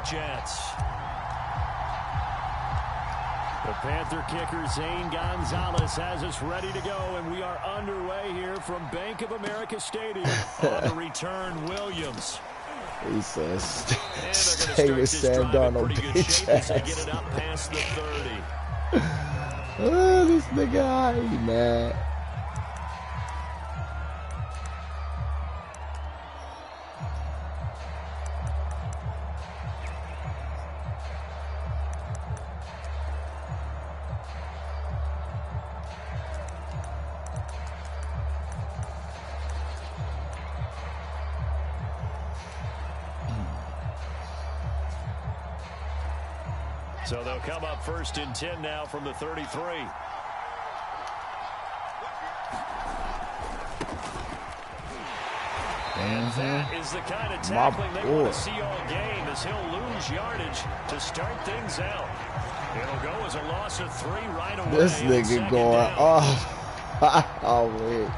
Jets. The Panther kicker, Zane Gonzalez, has us ready to go, and we are underway here from Bank of America Stadium. On the return, Williams. He says, stay with Sam Darnold, bitch ass. They get it up past the 30. Oh, this nigga, he mad. So they'll come up 1st and 10 now from the 33. And that is the kind of tackling they want to see all game, as he'll lose yardage to start things out. It'll go as a loss of 3 right away. This nigga going, oh, wait.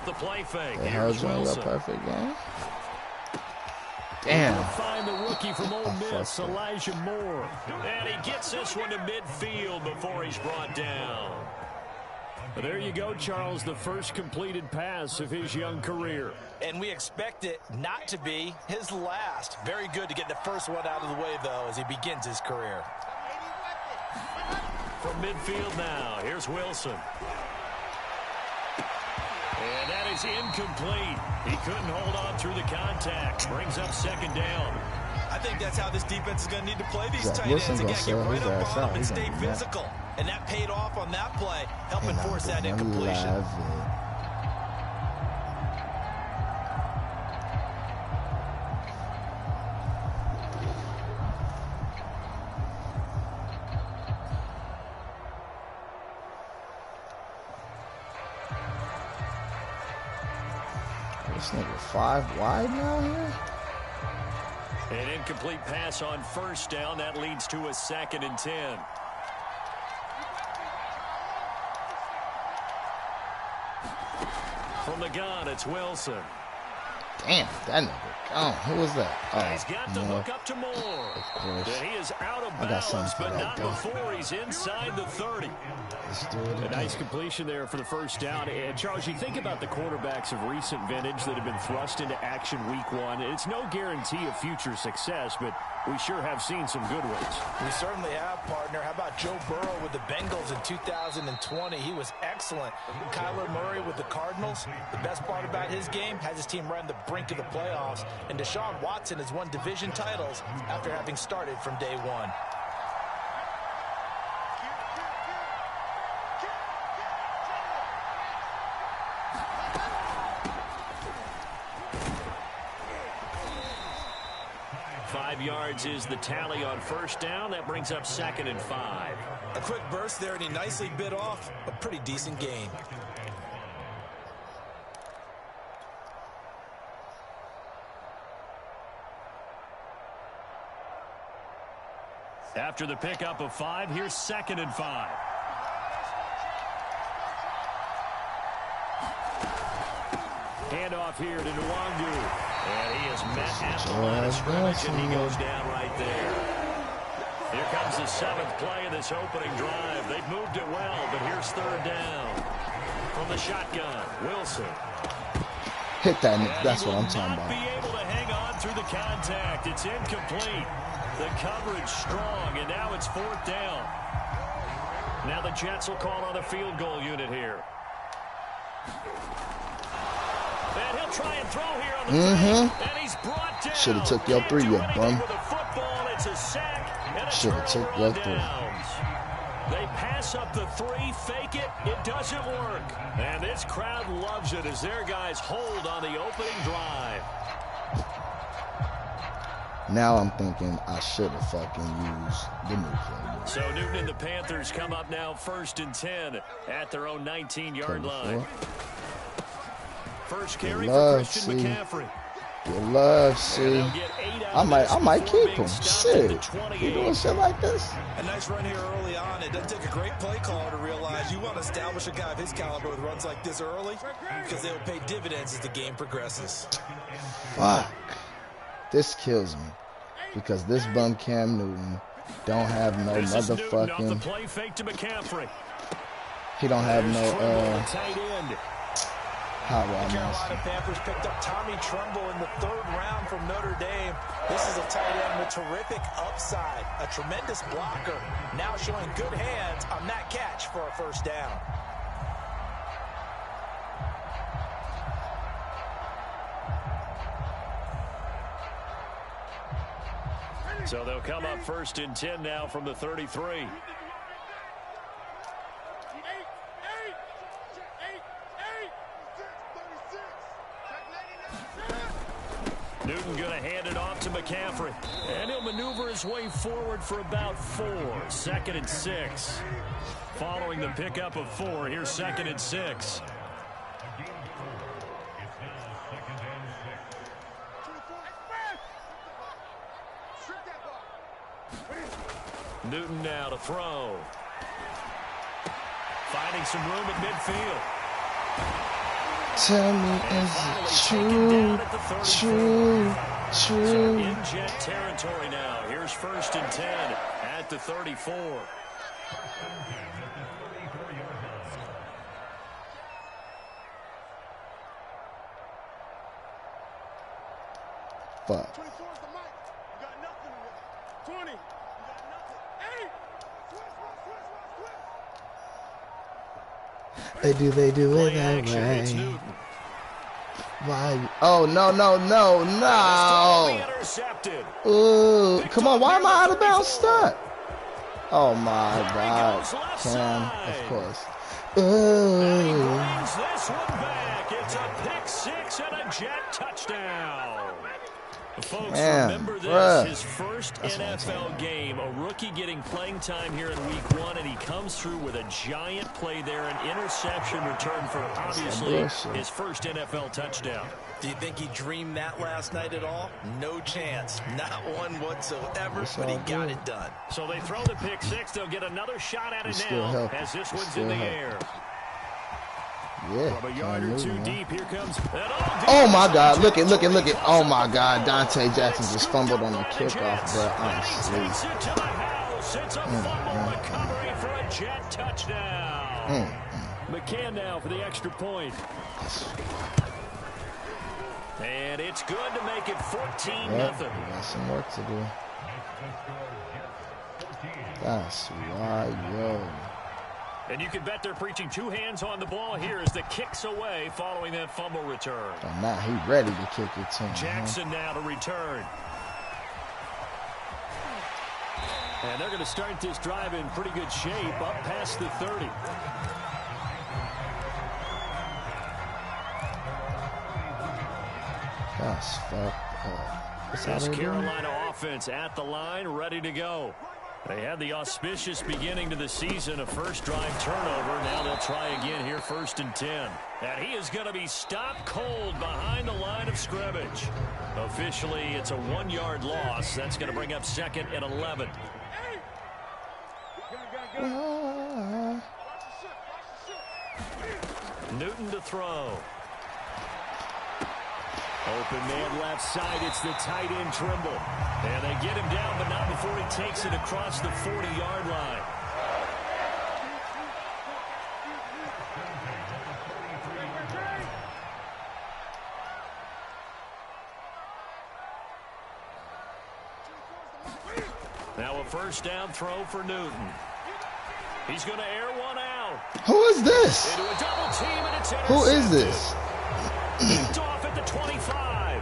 The play fake. Here's Wilson. Perfect game. Damn. Find the rookie from Ole Miss, Elijah Moore. And he gets this one to midfield before he's brought down. But there you go, Charles, the first completed pass of his young career. And we expect it not to be his last. Very good to get the first one out of the way, though, as he begins his career. From midfield now, here's Wilson. And that is incomplete. He couldn't hold on through the contact. Brings up 2nd down. I think that's how this defense is going to need to play these tight ends. They got to get right up on them and stay physical. And that paid off on that play, helping force that incompletion. This nigga 5 wide now here. An incomplete pass on 1st down. That leads to a 2nd and 10. From the gun, it's Wilson. Damn, that nigga. Oh, who was that? Oh, he's got the hook up to Moore. Of course. He is out of bounds, but not before he's inside the 30. Let's do it. A nice completion there for the 1st down. And Charles, you think about the quarterbacks of recent vintage that have been thrust into action week 1. It's no guarantee of future success, but we sure have seen some good ones. We certainly have, partner. How about Joe Burrow with the Bengals in 2020? He was excellent. Kyler Murray with the Cardinals. The best part about his game, has his team right on the brink of the playoffs. And Deshaun Watson has won division titles after having started from day 1. Yards is the tally on 1st down. That brings up 2nd and 5. A quick burst there, and he nicely bit off a pretty decent gain. After the pickup of 5, here's 2nd and 5. Handoff here to Nwangu. And he is met at the line of scrimmage, and he goes down right there. Here comes the 7th play of this opening drive. They've moved it well, but here's 3rd down. From the shotgun, Wilson. Hit that, that's what I'm talking about. Be able to hang on through the contact. It's incomplete. The coverage strong, and now it's 4th down. Now the Jets will call on the field goal unit here. And he'll try and throw here on the and he's brought down. Should have took your 3, you bum. Should have took your 3. They pass up the 3, fake it. It doesn't work. And this crowd loves it as their guys hold on the opening drive. Now I'm thinking I should have fucking used the new play. So Newton and the Panthers come up now 1st and 10 at their own 19-yard line. First carry for Christian McCaffrey. Good love, see. I might keep him. Shit. You doing shit like this? A nice run here early on. It doesn't take a great play caller to realize you want to establish a guy of his caliber with runs like this early because they will pay dividends as the game progresses. Fuck. This kills me because this bum Cam Newton don't have no motherfucking. Play fake to McCaffrey. He don't have no tight end. How the Carolina Panthers picked up Tommy Tremble in the 3rd round from Notre Dame. This is a tight end with terrific upside, a tremendous blocker, now showing good hands on that catch for a first down. So they'll come up 1st and 10 now from the 33. Newton going to hand it off to McCaffrey. And he'll maneuver his way forward for about 4. 2nd and 6. Following the pickup of 4, here's 2nd and 6. Newton now to throw. Finding some room at midfield. Tell me, is it true? So in jet territory now. Here's 1st and 10 at the 34. Fuck. 24 is the mic. You got nothing with it. 20. You got nothing. 8. Switch. They do it that way. Why? Oh, no. Ooh, come on. Why am I out of bounds stuck? Oh, my God. Cam, of course. Ooh. This one back. It's a pick 6 and a jet touchdown. Folks, remember this, his first NFL game, a rookie getting playing time here in week 1, and he comes through with a giant play there, an interception return for obviously his first NFL touchdown. Do you think he dreamed that last night at all? No chance. Not one whatsoever, but he got it done. So they throw the pick 6. They'll get another shot at it now as this one's in the air. Yeah. From a yard or 2 deep, here comes. Oh my God! Look it! Oh my God! Dante Jackson just fumbled on the kickoff, bro. I'm asleep. It's a fumble recovery for a jet touchdown. McCann now for the extra point. And it's good to make it 14-0. Got some work to do. That's why, yo. And you can bet they're preaching 2 hands on the ball here as the kick's away following that fumble return. Oh, now he ready to kick it to him. Jackson now to return. And they're going to start this drive in pretty good shape up past the 30. That's fucked up. This Carolina offense at the line, ready to go. They had the auspicious beginning to the season, a first drive turnover. Now they'll try again here, 1st and 10. And he is going to be stopped cold behind the line of scrimmage. Officially, it's a 1-yard loss. That's going to bring up 2nd and 11. Newton to throw. Open man left side. It's the tight end Trimble. And they get him down, but not before he takes it across the 40-yard line. Now a first down throw for Newton. He's going to air one out. Who is this? Into a double team, and it's Who is this? off at the 25.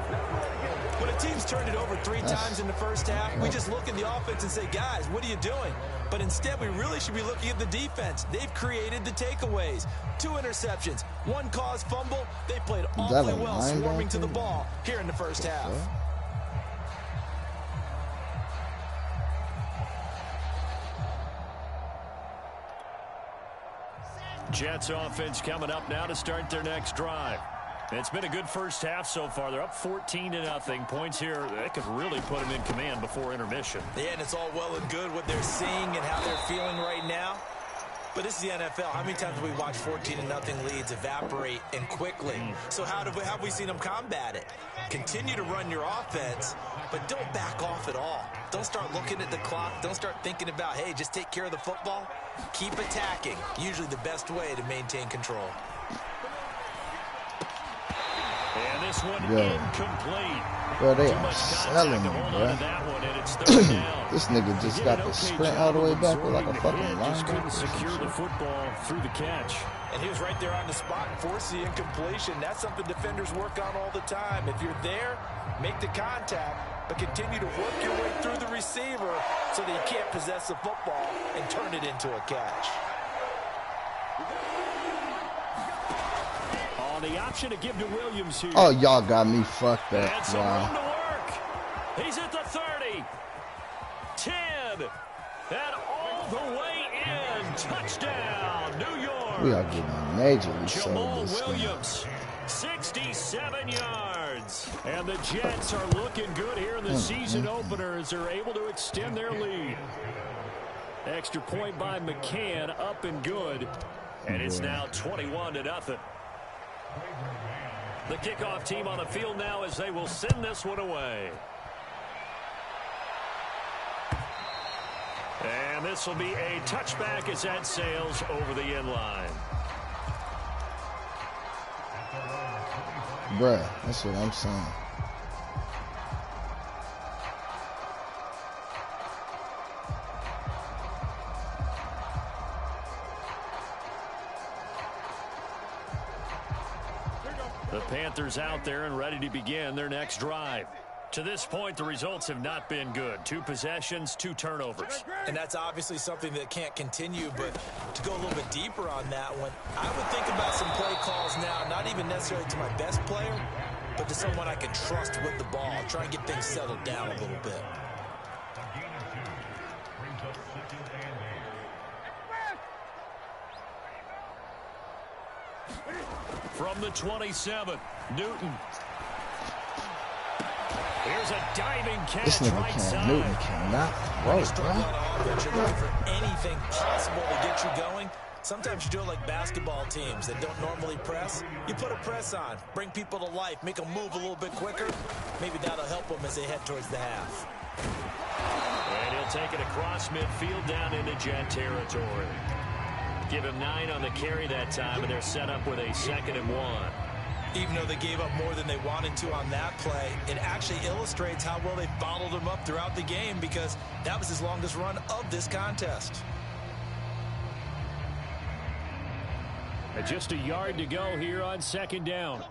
When a team's turned it over 3 times in the first half, we just look at the offense and say, guys, what are you doing? But instead, we really should be looking at the defense. They've created the takeaways. 2 interceptions, 1 caused fumble. They played awfully well swarming to the ball here in the first half. Jets offense coming up now to start their next drive. It's been a good first half so far. They're up 14-0. Points here, that could really put them in command before intermission. Yeah, and it's all well and good what they're seeing and how they're feeling right now. But this is the NFL. How many times have we watched 14-0 leads evaporate and quickly? So how have we seen them combat it? Continue to run your offense, but don't back off at all. Don't start looking at the clock. Don't start thinking about, hey, just take care of the football. Keep attacking. Usually the best way to maintain control. And this one incomplete. Bro, they are selling me, bro. This nigga just got the sprint all the way back with like a fucking linebacker. Just couldn't secure the football through the catch. And he was right there on the spot and forced the incompletion. That's something defenders work on all the time. If you're there, make the contact, but continue to work your way through the receiver so that you can't possess the football and turn it into a catch. The option to give to Williams here. Oh, y'all got me fucked up. And some room to work. He's at the 30. 10. And all the way in. Touchdown, New York. We are getting majorly Jamal sold this Williams, 67 yards. And the Jets are looking good here in the season opener as they're able to extend their lead. Extra point by McCann, up and good. And it's now 21-0. The kickoff team on the field now as they will send this one away. And this will be a touchback as that sails over the end line. Bruh, that's what I'm saying. The Panthers out there and ready to begin their next drive. To this point, the results have not been good. 2 possessions, 2 turnovers. And that's obviously something that can't continue, but to go a little bit deeper on that one, I would think about some play calls now, not even necessarily to my best player, but to someone I can trust with the ball. Try and get things settled down a little bit. From the 27, Newton. Here's a diving catch. This nigga right side. Newton cannot throw, You're looking for anything possible to get you going. Sometimes you do it like basketball teams that don't normally press. You put a press on, bring people to life, make them move a little bit quicker. Maybe that'll help them as they head towards the half. And he'll take it across midfield down into Jet territory. Give him 9 on the carry that time, and they're set up with a 2nd and 1. Even though they gave up more than they wanted to on that play, it actually illustrates how well they bottled him up throughout the game because that was his longest run of this contest. And just a yard to go here on 2nd down.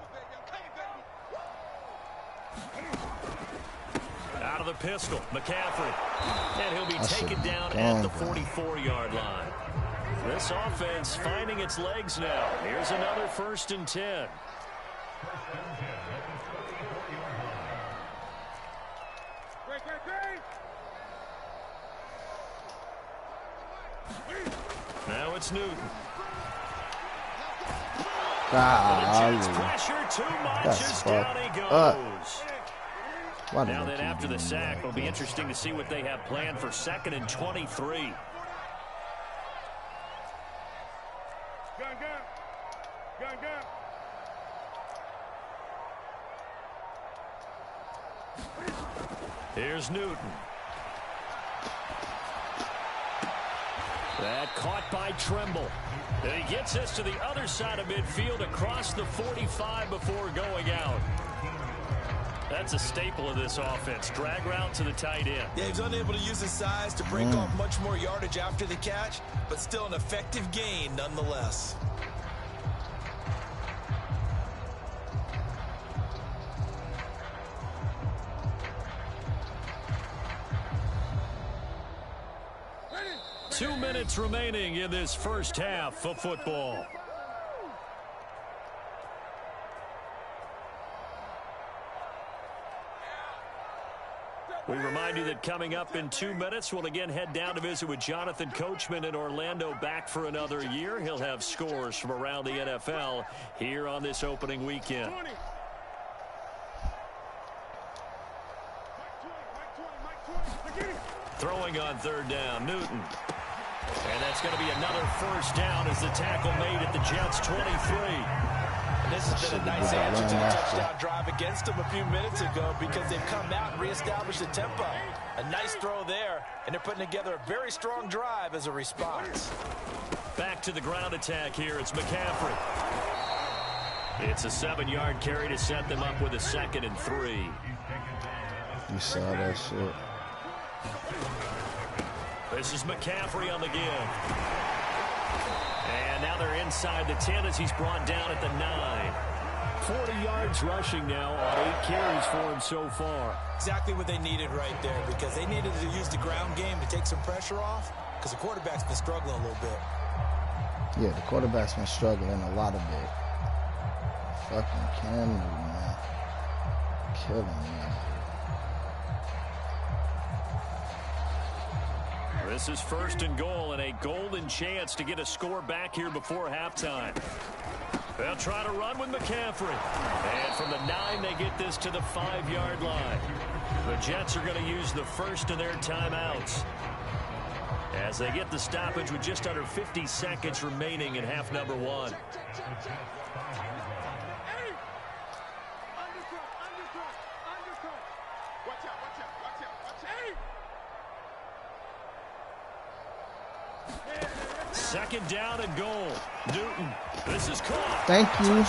Out of the pistol, McCaffrey. And he'll be taken down at the 44-yard line. This offense finding its legs now. Here's another 1st and 10. Now it's Newton. Pressure too much as down he goes. Now that after the sack, it'll be interesting to see what they have planned for 2nd and 23. Here's Newton. That caught by Tremble. And he gets us to the other side of midfield across the 45 before going out. That's a staple of this offense. Drag route to the tight end. Yeah, he's unable to use his size to break off much more yardage after the catch, but still an effective gain nonetheless. Two minutes remaining in this first half of football. We remind you that coming up in 2 minutes, we'll again head down to visit with Jonathan Coachman in Orlando, back for another year. He'll have scores from around the NFL here on this opening weekend. Throwing on third down, Newton. And that's going to be another first down as the tackle made at the Jets' 23. And this has been a nice answer to the touchdown drive against them a few minutes ago because they've come out and reestablished the tempo. A nice throw there, and they're putting together a very strong drive as a response. Back to the ground attack here. It's McCaffrey. It's a 7-yard carry to set them up with a 2nd and 3. You saw that shit. This is McCaffrey on the give. And now they're inside the 10 as he's brought down at the 9. 40 yards rushing now on 8 carries for him so far. Exactly what they needed right there because they needed to use the ground game to take some pressure off because the quarterback's been struggling a little bit. Yeah, the quarterback's been struggling a lot of it. Fucking Cam Newton, man. Killing me. This is 1st and goal and a golden chance to get a score back here before halftime. They'll try to run with McCaffrey. And from the 9, they get this to the 5-yard line. The Jets are going to use the first of their timeouts as they get the stoppage with just under 50 seconds remaining in half number 1. Second down and goal. Newton. This is caught. Thank you.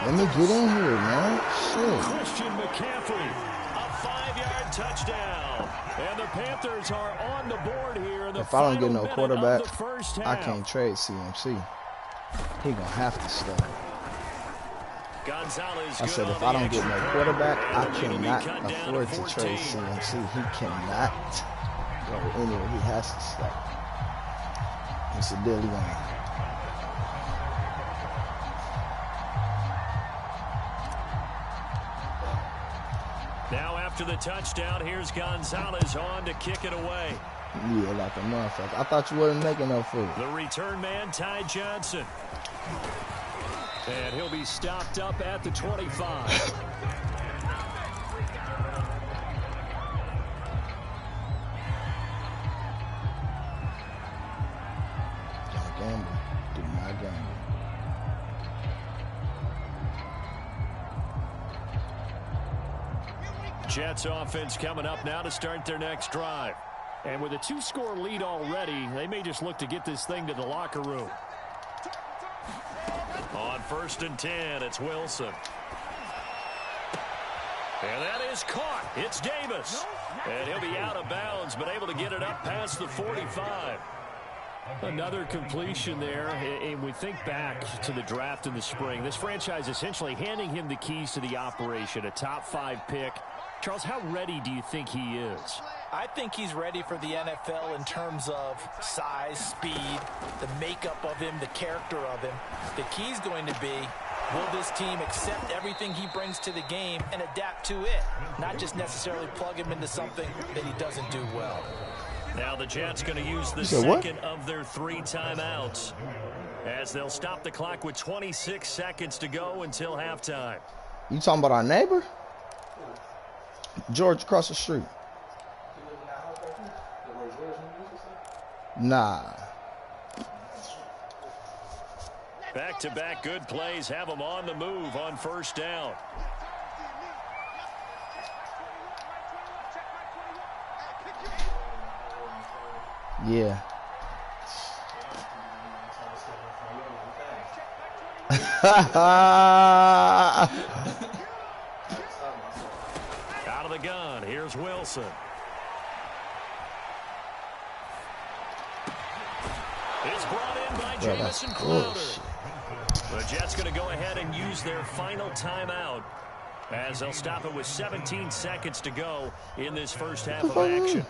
Let me get in here, man. Shit. Christian McCaffrey. A 5-yard touchdown. And the Panthers are on the board here in the If I don't get no quarterback, I half. can't trade CMC. He gonna have to stay. Gonzalez I said if I don't get no quarterback, I cannot afford to trade CMC. He cannot go anywhere. He has to stay. It's a dilly game. Now after the touchdown, here's Gonzalez on to kick it away. Yeah, like a motherfucker. I thought you wasn't making no food. The return man, Ty Johnson. And he'll be stopped up at the 25. Do not gamble. Jets offense coming up now to start their next drive. And with a 2-score lead already, they may just look to get this thing to the locker room. On 1st and 10, it's Wilson. And that is caught. It's Davis. And he'll be out of bounds, but able to get it up past the 45. Another completion there, and we think back to the draft in the spring. This franchise essentially handing him the keys to the operation, a top 5 pick. Charles, how ready do you think he is? I think he's ready for the NFL in terms of size, speed, the makeup of him, the character of him. The key's going to be, will this team accept everything he brings to the game and adapt to it, not just necessarily plug him into something that he doesn't do well. Now the Jets going to use the second of their 3 timeouts as they'll stop the clock with 26 seconds to go until halftime. You talking about our neighbor? George across the street. Nah. Back-to-back good plays have them on the move on 1st down. Yeah. Out of the gun, here's Wilson. It's brought in by Jamison Crowder. The Jets going to go ahead and use their final timeout as they'll stop it with 17 seconds to go in this first half of action.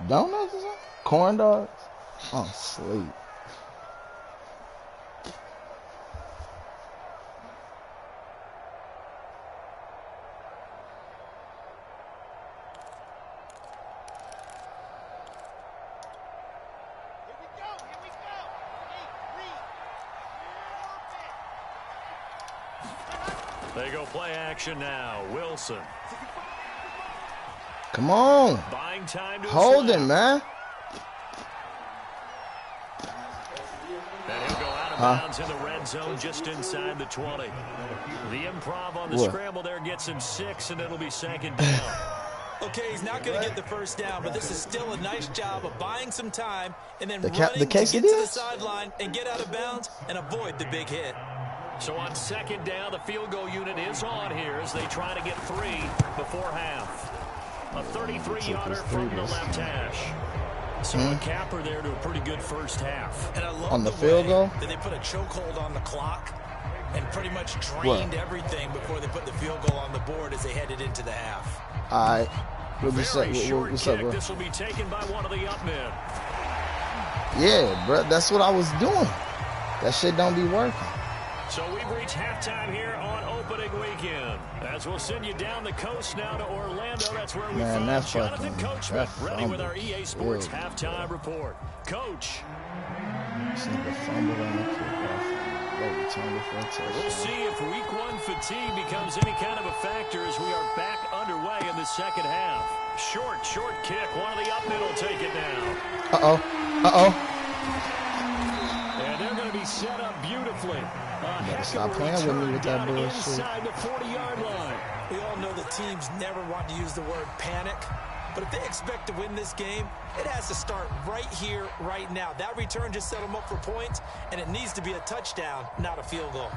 Donuts or something? Corn dogs? I'm asleep. They go play action now. Wilson. Come on. Buying time to Hold him, man. And he'll go out of bounds in the red zone just inside the 20. The improv on the scramble there gets him 6, and it'll be second down. Okay, he's not going to get the first down, but this is still a nice job of buying some time and then running the to get to the quesadillas? sideline and get out of bounds and avoid the big hit. So on second down, the field goal unit is on here as they try to get 3 before half. A 33-yarder from the left hash. So a capper there to a pretty good first half. And I love on the field goal that they put a chokehold on the clock and pretty much drained everything before they put the field goal on the board as they headed into the half. All right. What's up, bro? This will be taken by one of the up men. Yeah, bro. That's what I was doing. That shit don't be working. So we've reached halftime here on opening weekend. As we'll send you down the coast now to Orlando. That's where we find Jonathan Coachman ready with our EA Sports halftime report. Coach. We'll see if week 1 fatigue becomes any kind of a factor as we are back underway in the second half. Short kick. One of the up men will take it now. And they're going to be set up beautifully. Stop playing with me with that bullshit. Inside the 40-yard line. We all know the teams never want to use the word panic, but if they expect to win this game, it has to start right here, right now. That return just set them up for points, and it needs to be a touchdown, not a field goal.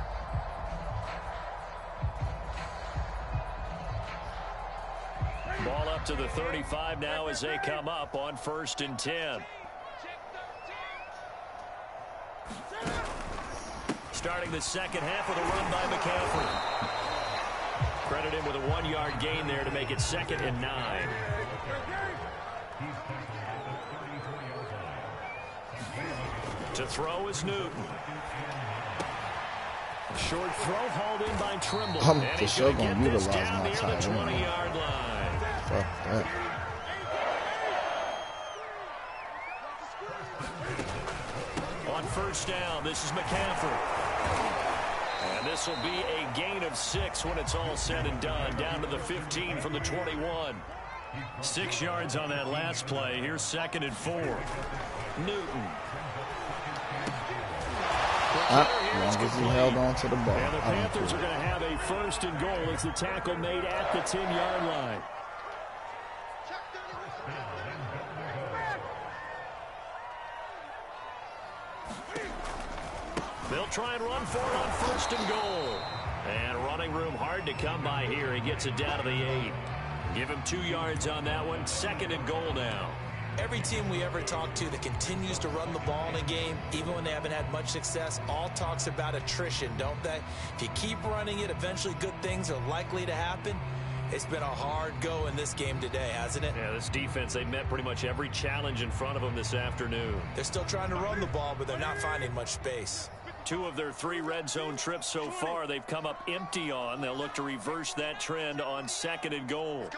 Ball up to the 35 now as they come up on 1st and 10. Starting the second half with a run by McCaffrey. Credit him with a 1-yard gain there to make it 2nd and 9. To throw is Newton. Short throw hauled in by Trimble. I'm and for sure going to utilize my time. The 20-yard line. Fuck that. On 1st down, this is McCaffrey. And this will be a gain of 6 when it's all said and done. Down to the 15 from the 21. 6 yards on that last play. Here's 2nd and 4. Newton. As long as he held on to the ball. And the Panthers are going to have a 1st and goal as the tackle made at the 10-yard line. They'll try and run for it on 1st and goal. And running room hard to come by here. He gets it down to the 8. Give him 2 yards on that one. 2nd and goal now. Every team we ever talk to that continues to run the ball in a game, even when they haven't had much success, all talks about attrition, don't they? If you keep running it, eventually good things are likely to happen. It's been a hard go in this game today, hasn't it? Yeah, this defense, they met pretty much every challenge in front of them this afternoon. They're still trying to run the ball, but they're not finding much space. 2 of their 3 red zone trips so far, they've come up empty on. They'll look to reverse that trend on 2nd and goal.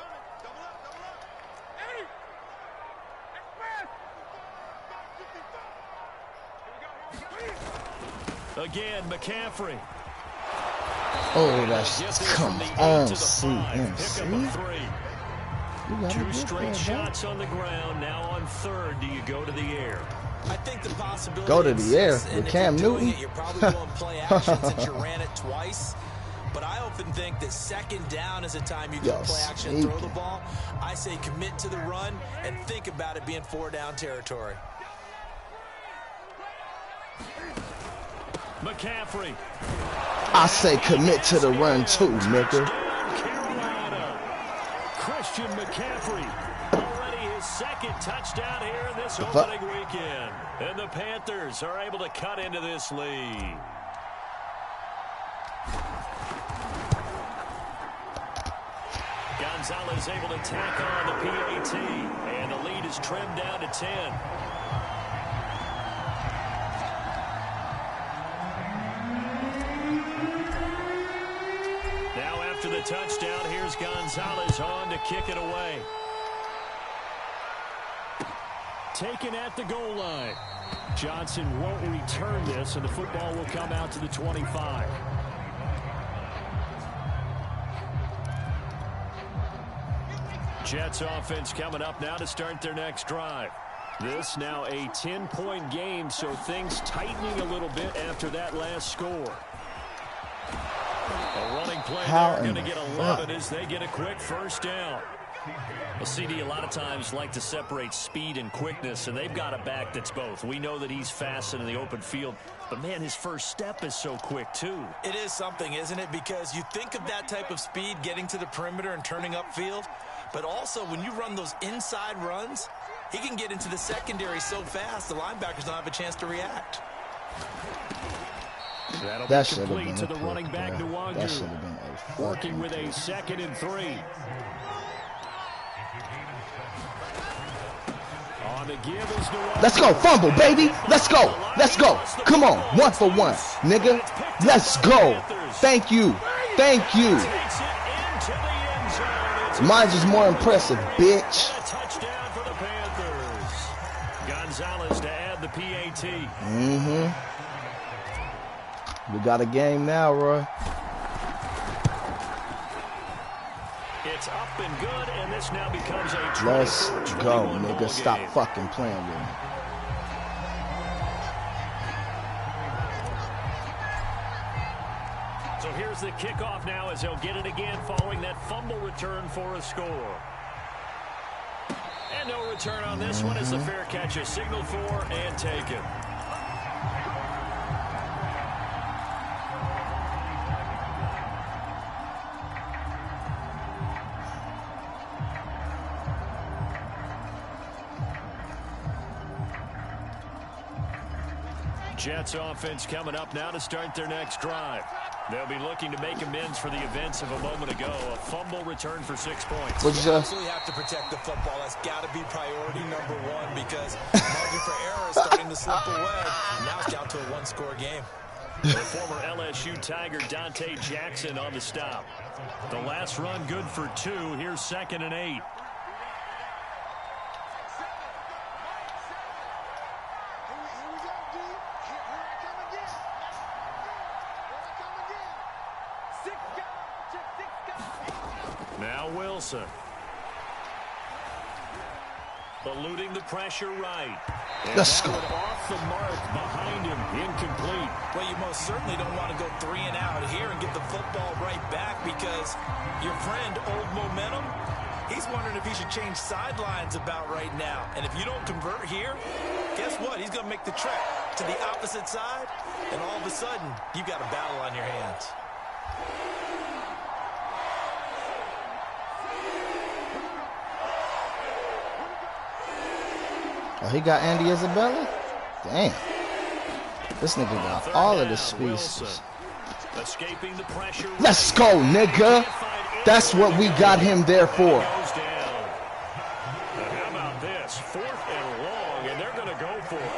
Again, McCaffrey. Oh, that's come on, CMC. 2 straight shots on the ground. Now on 3rd, do you go to the air? I think the possibility go to the air with Cam Newton. You're probably going play action since you ran it twice. But I often think that 2nd down is a time you go play action and throw the ball. I say commit to the run and think about it being 4-down territory. McCaffrey. I say commit to the run too, nigga. Carolina. Christian McCaffrey. Already his 2nd touchdown here in this opening weekend. And the Panthers are able to cut into this lead. Gonzalez able to tack on the PAT. And the lead is trimmed down to 10. After the touchdown, here's Gonzalez on to kick it away. Taken at the goal line. Johnson won't return this, and the football will come out to the 25. Jets offense coming up now to start their next drive. This now a 10-point game, so things tightening a little bit after that last score. A running play there, going to get 11 as they get a quick first down. Well, CD, a lot of times like to separate speed and quickness, and they've got a back that's both. We know that he's fast in the open field, but, man, his first step is so quick, too. It is something, isn't it? Because you think of that type of speed getting to the perimeter and turning upfield, but also when you run those inside runs, he can get into the secondary so fast the linebackers don't have a chance to react. That should have been to the running back, That should have been a working with a 2nd and 3. On the give is Let's go, fumble, baby. Let's go. Let's go. Come on, 1 for 1, nigga. Let's go. Thank you. Thank you. Mine's is more impressive, bitch. Touchdown for the Panthers. Gonzalez to add the PAT. We got a game now, Roy. It's up and good, and this now becomes a Let's go, nigga. Stop fucking playing with me. So here's the kickoff now as they'll get it again following that fumble return for a score. And no return on this one as the fair catch is signaled for and taken. Jets offense coming up now to start their next drive. They'll be looking to make amends for the events of a moment ago. A fumble return for 6 points. What'd you say? Absolutely have to protect the football. That's got to be priority number 1 because margin for error is starting to slip away. Now it's down to a 1-score game. The former LSU Tiger Dante Jackson on the stop. The last run good for 2. Here's 2nd and 8. Now Wilson. Eluding the pressure right. Let's go. Off the mark behind him. Incomplete. Well, you most certainly don't want to go 3 and out here and get the football right back because your friend, Old Momentum, he's wondering if he should change sidelines about right now. And if you don't convert here, guess what? He's going to make the trek to the opposite side, and all of a sudden, you've got a battle on your hands. Oh, he got Andy Isabella? Damn. This nigga got all of the species. Escaping the pressure. Let's go, nigga. That's what we got him there for. How about this? 4th and long, and they're going to go for it.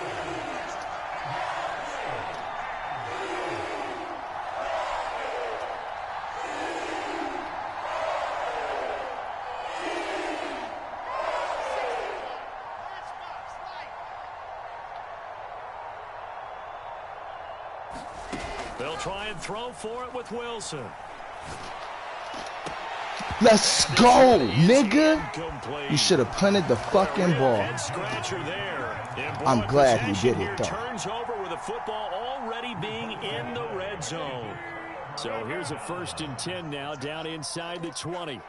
They'll try and throw for it with Wilson. Let's go, nigga. You should have punted the fucking ball. I'm glad he did it, though. Turns over with the football already being in the red zone. So here's a 1st and 10 now down inside the 20.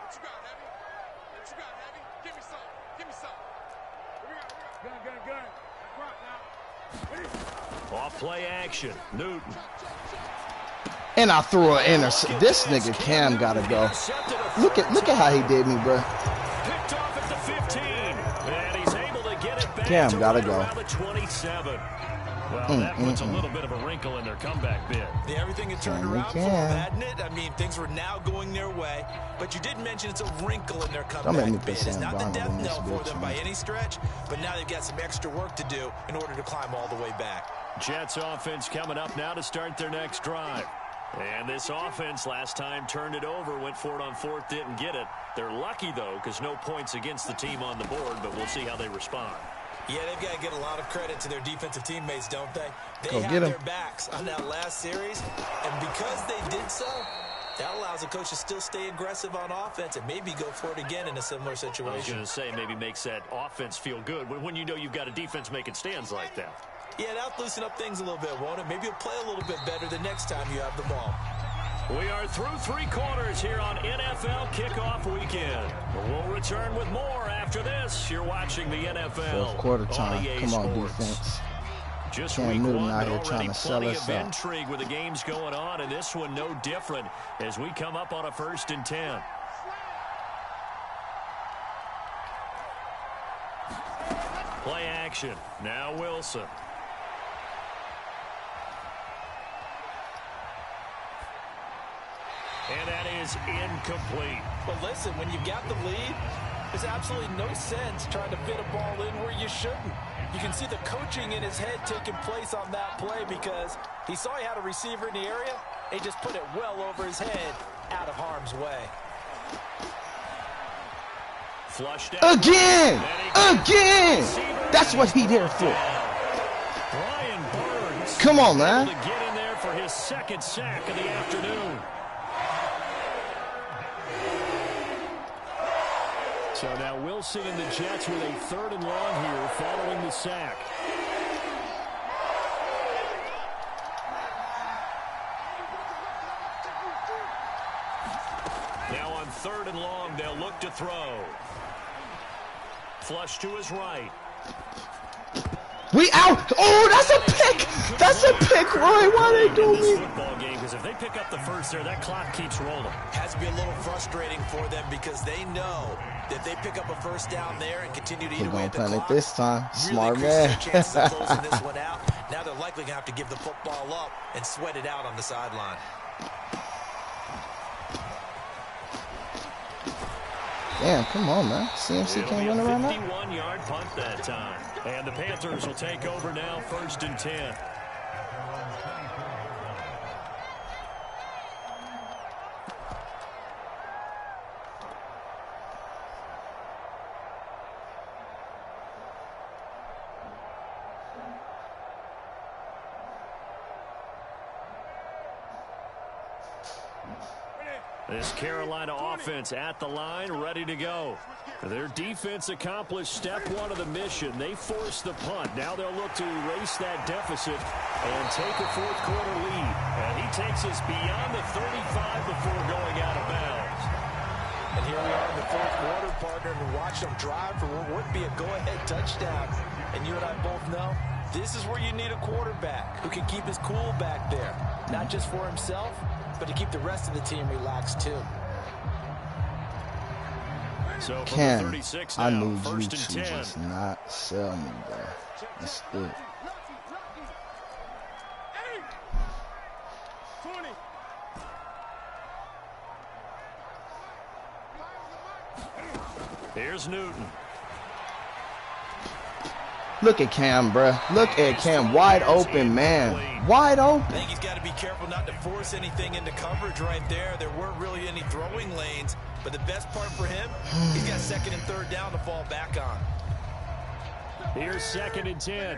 Off play action. Newton. And I threw an intercept. This nigga Cam gotta go. Look at how he did me, bro. Picked off at the 15. And he's able to get it back. Cam gotta go. The 27. Well, that puts a little bit of a wrinkle in their comeback bid. Yeah, everything had turned around for them, hadn't it? I mean, things were now going their way. But you did mention it's a wrinkle in their comeback bid. It's not the death knell for them by any stretch, but now they've got some extra work to do in order to climb all the way back. Jets offense coming up now to start their next drive. And this offense last time turned it over, went for it on 4th, didn't get it. They're lucky, though, because no points against the team on the board, but we'll see how they respond. Yeah, they've got to get a lot of credit to their defensive teammates, don't they? They Go had get 'em. their backs on that last series, and because they did so, That allows the coach to still stay aggressive on offense and maybe go for it again in a similar situation. I was going to say maybe makes that offense feel good when you know you've got a defense making stands like that. Yeah, that'll loosen up things a little bit, won't it? Maybe you'll play a little bit better the next time you have the ball. We are through 3 quarters here on NFL Kickoff Weekend. We'll return with more after this. You're watching the NFL. Fourth quarter time. On EA Come on, Sports. defense. Just Cam week Newton 1, out but here trying already to sell plenty us of out. intrigue with the games going on, and this one no different as we come up on a 1st and 10. Play action. Now Wilson. And that is incomplete. But listen, when you've got the lead, there's absolutely no sense trying to fit a ball in where you shouldn't. You can see the coaching in his head taking place on that play because he saw he had a receiver in the area. He just put it well over his head out of harm's way. Flushed out. Again! Again! That's what he there for. Brian Burns. Come on, man. To get in there for his 2nd sack of the afternoon. So now Wilson and the Jets with a 3rd and long here following the sack. Now on 3rd and long, they'll look to throw. Flush to his right. We out. Oh, that's a pick. That's a pick, Roy. Why they do me? Football game, because if they pick up the first there, that clock keeps rolling. Has to be a little frustrating for them because they know that if they pick up a 1st down there and continue to eat away at the clock, this time. Smart really man. increases their chances of closing this one out. Now they're likely going to have to give the football up and sweat it out on the sideline. Damn, come on, man. CMC can't run around that. 51-yard punt that time. And the Panthers will take over now, 1st and 10. This Carolina offense at the line, ready to go. Their defense accomplished step 1 of the mission. They forced the punt. Now they'll look to erase that deficit and take a 4th quarter lead. And he takes us beyond the 35 before going out of bounds. And here we are in the 4th quarter, partner, and watch them drive for what would be a go-ahead touchdown. And you and I both know this is where you need a quarterback who can keep his cool back there, not just for himself, but to keep the rest of the team relaxed too. So from Ken, the 36 now, I need you 1st to and 10. just not sell me, bro. That's it. 20. Here's Newton. Look at Cam, bro. Look at Cam. Wide open, man. Wide I open. think he's got to be careful not to force anything into coverage right there. There weren't really any throwing lanes, but the best part for him, he's got 2nd and 3rd down to fall back on. Here's 2nd and 10.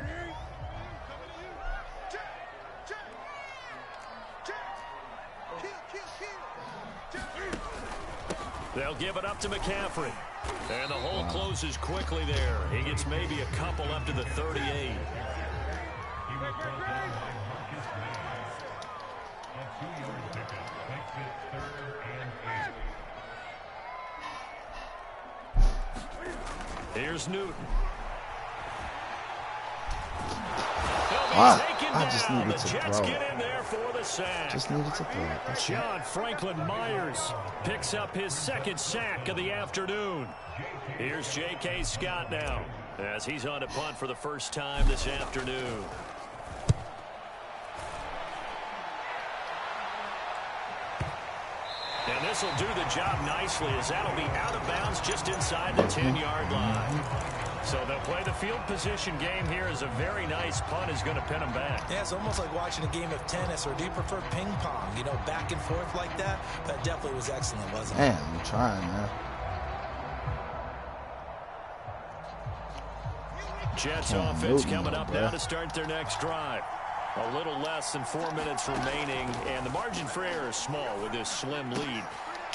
They'll give it up to McCaffrey. And the hole closes quickly there. He gets maybe a couple up to the 38. Here's Newton. I just needed to Jets throw. get in there for the sack. Just needed to throw it. That's it. John Franklin Myers picks up his 2nd sack of the afternoon. Here's J.K. Scott now as he's on to punt for the first time this afternoon. And this will do the job nicely as that'll be out of bounds just inside the 10-yard line. So they'll play the field position game here as a very nice punt is going to pin them back. Yeah, it's almost like watching a game of tennis, or do you prefer ping pong? You know, back and forth like that? That definitely was excellent, wasn't it? Man, I'm trying, man. Jets offense coming up now to start their next drive. A little less than 4 minutes remaining, and the margin for error is small with this slim lead.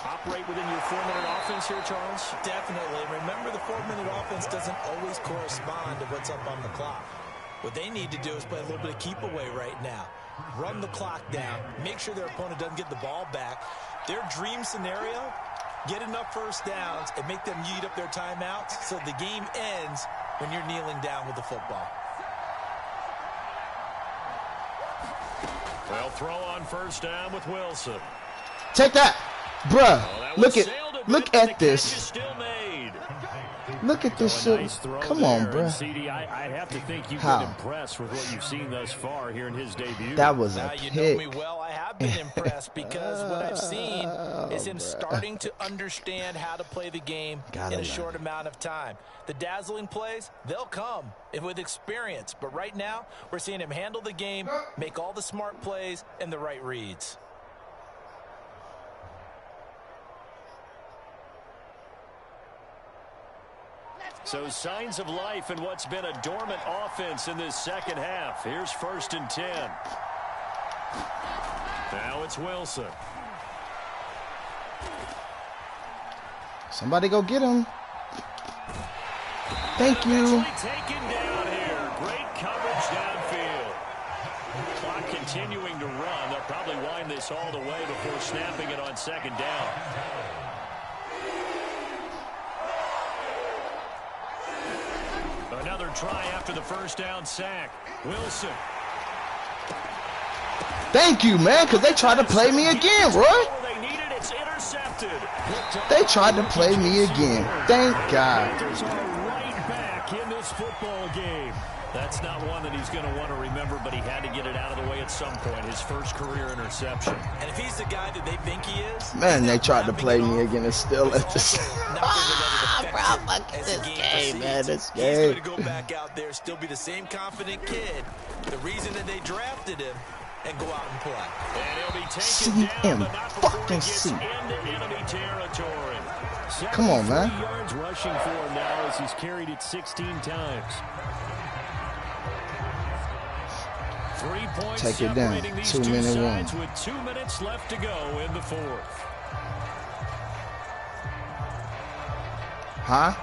Operate within your 4-minute offense here, Charles? Definitely. Remember, the 4-minute offense doesn't always correspond to what's up on the clock. What they need to do is play a little bit of keep away right now. Run the clock down. Make sure their opponent doesn't get the ball back. Their dream scenario, get enough first downs and make them eat up their timeouts so the game ends when you're kneeling down with the football. Well, throw on first down with Wilson. Take that. Bruh, Well, look at this. Still made. Look at this shit. Nice Come on, bruh. CD, I have to think you've been impressed with what you've seen thus far here in his debut. That was a pick. pick. You know me well. I have been impressed because what I've seen is him starting to understand how to play the game in a short amount of time. The dazzling plays, they'll come with experience. But right now, we're seeing him handle the game, make all the smart plays, and the right reads. So signs of life in what's been a dormant offense in this second half. Here's 1st and 10. Now it's Wilson. Somebody go get him. Thank you. Taken down here. Great coverage downfield. Clock continuing to run. They'll probably wind this all the way before snapping it on 2nd down. Another try after the first down sack. Wilson. Thank you, man, because they tried to play me again, Roy. They need it. It's intercepted. They tried to play me again. Thank God. There's a right back in this football game. That's not one that he's going to want to remember, but he had to get it out of the way at some point. His first career interception. And if he's the guy that they think he is, man, they tried to play me again and still at the same. bro, fuck this game, man. This He's game. going to go back out there, still be the same confident kid. The reason that they drafted him, and go out and play. And he'll be See taken down, him but not before he fucking gets see. into enemy territory. Come on, man. 73 yards rushing for him now as he's carried it 16 times. 3 points Take it down. separating these 2 two minute sides warning. with 2 minutes left to go in the 4th. Huh?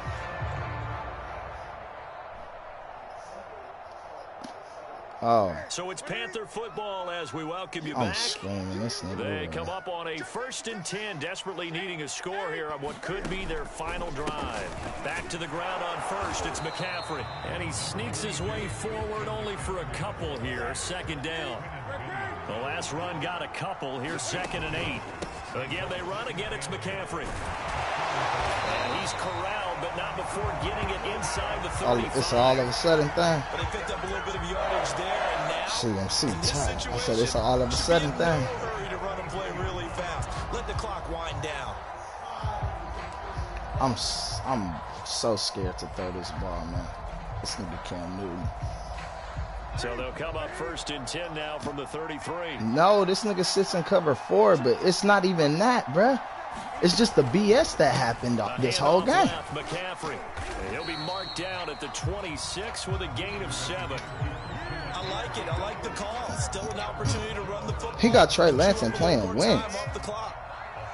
Oh. So it's Panther football as we welcome you I'm back. screaming. This nigga. They come up on a 1st and 10, desperately needing a score here on what could be their final drive. Back to the ground on 1st, it's McCaffrey. And he sneaks his way forward only for a couple here, 2nd down. The last run got a couple, here's 2nd and 8. Again, they run, again it's McCaffrey. And he's corralled, but not before getting it inside the 35. It's all of a sudden thing. But they picked up a little bit of yardage there, and now CMC tight. I said it's all of a sudden thing. hurry to run and play really fast. Let the clock wind down. I'm so scared to throw this ball, man. This nigga Cam Newton. So they'll come up 1st and 10 now from the 33. No, this nigga sits in cover 4, but it's not even that, bruh. It's just the BS that happened this whole game. McCaffrey. He'll be marked down at the 26 with a gain of 7. I like it. I like the call. Still an opportunity to run the football. He got Trey Lance and playing wins.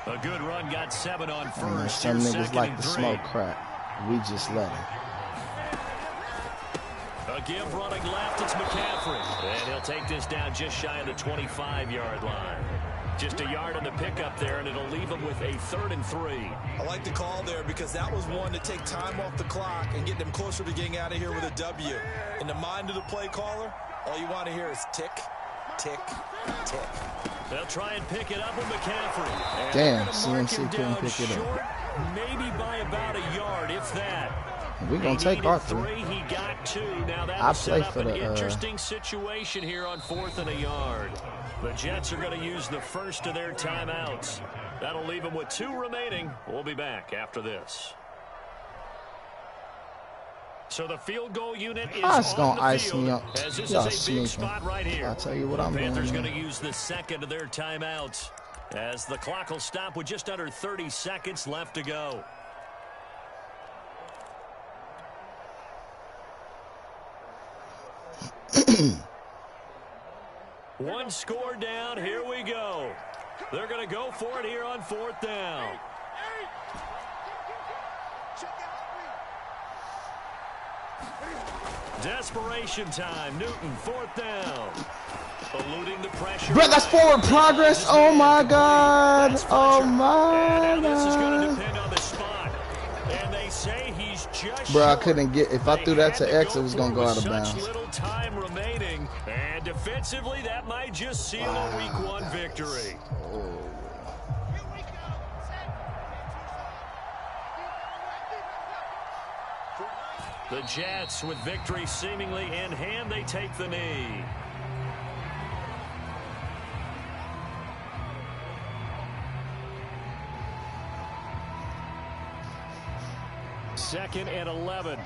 A good run got 7 on 1st. Some Here's niggas 2nd like and to 3. smoke crack. We just let him. A give running left, it's McCaffrey. And he'll take this down just shy of the 25-yard line. Just a yard on the pickup there, and it'll leave him with a 3rd and 3. I like the call there because that was one to take time off the clock and get them closer to getting out of here with a W. In the mind of the play caller, all you want to hear is tick, tick, tick. They'll try and pick it up with McCaffrey. And damn, they're gonna CMC mark him couldn't down pick it short, up. Maybe by about a yard, if that. We're going to take our 3. He got 2. Now I that'll play set up for an the, interesting situation here on 4th and a yard. The Jets are going to use the first of their timeouts. That'll leave them with 2 remaining. We'll be back after this. So the field goal unit is on the ice field, me up. as this Y'all is a big sneaking. spot right here. I'll tell you what I'm doing. Panthers going to use the 2nd of their timeouts as the clock will stop with just under 30 seconds left to go. One score down. Here we go. They're going to go for it here on 4th down. Desperation time. Newton, 4th down. Eluding the pressure. Bro, that's forward progress. Oh my God. Oh my God. This is going to depend on the spot. And they say he's just Bro, I short. couldn't get. If I threw that to X, it was gonna go out of Such bounds. little time remaining, and defensively, that might just seal a Week 1 victory. The Jets, with victory seemingly in hand, they take the knee. Second and 11.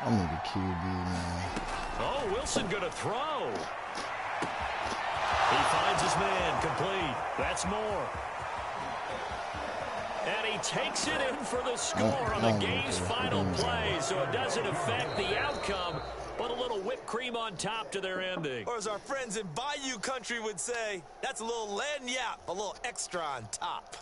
I need a QB, man. Oh, Wilson going to throw. He finds his man, complete. That's more. And he takes it in for the score on the game's final play, so it doesn't affect the outcome, but a little whipped cream on top to their ending. Or as our friends in Bayou country would say, that's a little lagniappe, a little extra on top.